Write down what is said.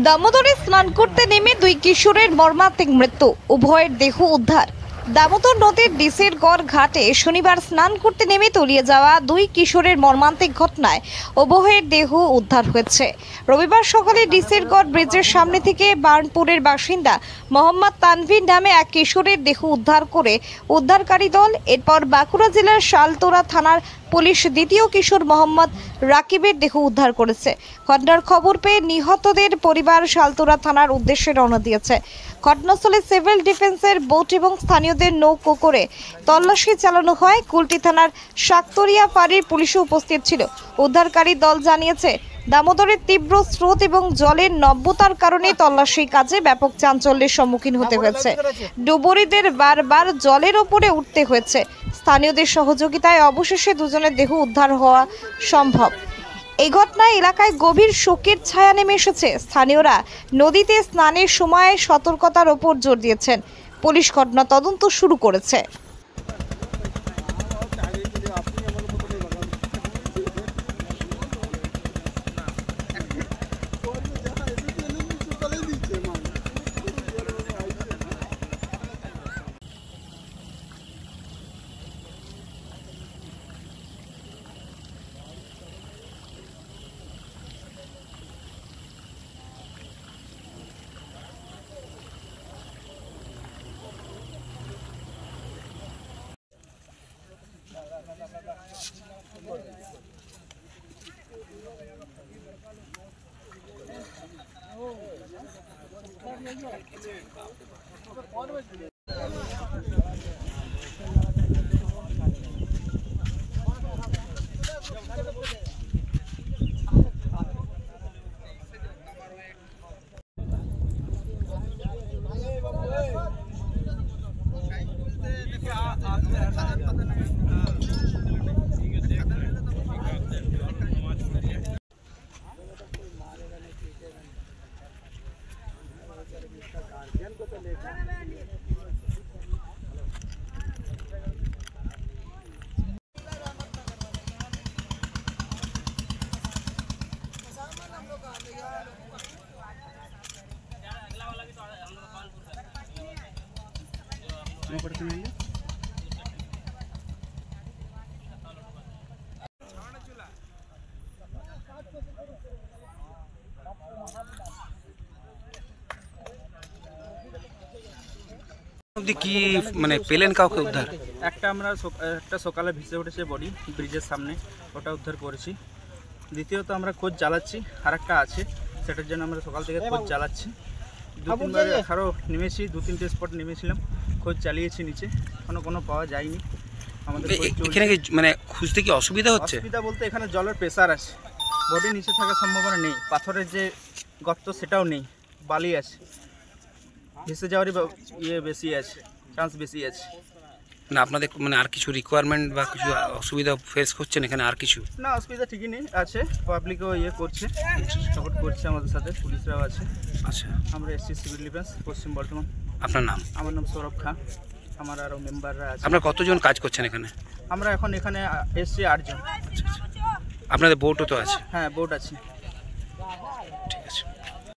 দামোদরে স্নান করতে নেমে দুই কিশোরের মর্মান্তিক মৃত্যু, উভয়ের দেহ উদ্ধার। দামোদর নদীর ডিসেরগড় ঘাটে শনিবার স্নান করতে নেমে তলিয়ে যাওয়া দুই কিশোরের মর্মান্তিক ঘটনায় উভয়ের দেহ উদ্ধার হয়েছে। রবিবার সকালে ডিসেরগড় ব্রিজের সামনে থেকে বার্নপুরের বাসিন্দা মোহাম্মদ তানভীর নামে এক কিশোরের দেহ উদ্ধার করে উদ্ধারকারী দল। এরপর বাঁকুড়া জেলার শালতোরা থানার পুলিশ দ্বিতীয় কিশোর মোহাম্মদ রাকিবের দেহ উদ্ধার করেছে। ঘটনার খবর পেয়ে নিহতদের পরিবার শালতোরা থানার উদ্দেশ্যে রওনা দিয়েছে। ঘটনাস্থলে সিভিল ডিফেন্সের বোট এবং স্থানীয়দের নৌকো করে তল্লাশি চালানো হয়। কুলটি থানার শাকতরিয়া ফাঁড়ির পুলিশও উপস্থিত ছিল। উদ্ধারকারী দল জানিয়েছে, দামোদরের তীব্র স্রোত এবং জলের নব্যতার কারণে তল্লাশি কাজে ব্যাপক চাঞ্চল্যের সম্মুখীন হতে হয়েছে। ডুবুরিদের বারবার জলের ওপরে উঠতে হয়েছে। স্থানীয়দের সহযোগিতায় অবশেষে দুজনের দেহ উদ্ধার হওয়া সম্ভব। এই ঘটনায় এলাকায় গভীর শোকের ছায়া নেমে এসেছে। স্থানীয়রা নদীতে স্নানের সময় সতর্কতার ওপর জোর দিয়েছেন। পুলিশ ঘটনা তদন্ত শুরু করেছে। কি মানে পেলেন কাউকে উদ্ধার? একটা সকালে ভেসে উঠেছে বডি ব্রিজের সামনে, ওটা উদ্ধার করেছি। দ্বিতীয়ত আমরা খোঁজ চালাচ্ছি, আর একটা আছে, সেটার জন্য আমরা সকাল থেকে খোঁজ চালাচ্ছি। দু তিনবার আরও নেমেছি, 2-3টে স্পট নেমেছিলাম, খোঁজ চালিয়েছি নিচে, কোনো পাওয়া যায়নি। আমাদের এখানে কি মানে খুঁজতে কি অসুবিধা হচ্ছে? অসুবিধা বলতে এখানে জলের প্রেসার আছে, বডি নিচে থাকার সম্ভাবনা নেই, পাথরের যে গর্ত সেটাও নেই, বালি আছে, ভেসে যাওয়ারই বেশি আছে, চান্স বেশি আছে। না আপনাদের মানে আর কিছু রিকোয়ারমেন্ট বা কিছু অসুবিধা ফেস করছেন এখানে? আর কিছু না, অসুবিধা ঠিকই নেই, আছে, পাবলিকও করছে, সাপোর্ট করছে, আমাদের সাথে পুলিশরাও আছে। আচ্ছা, আমরা এসছি সিভিল ডিফেন্স পশ্চিম বর্ধমান। আপনার নাম? আমার নাম সৌরভ খান, আমার আরও মেম্বাররা আছে। আপনারা কতজন কাজ করছেন এখানে? আমরা এখন এখানে এসছি 8 জন। আপনাদের বোটও তো আছে? হ্যাঁ, বোট আছে।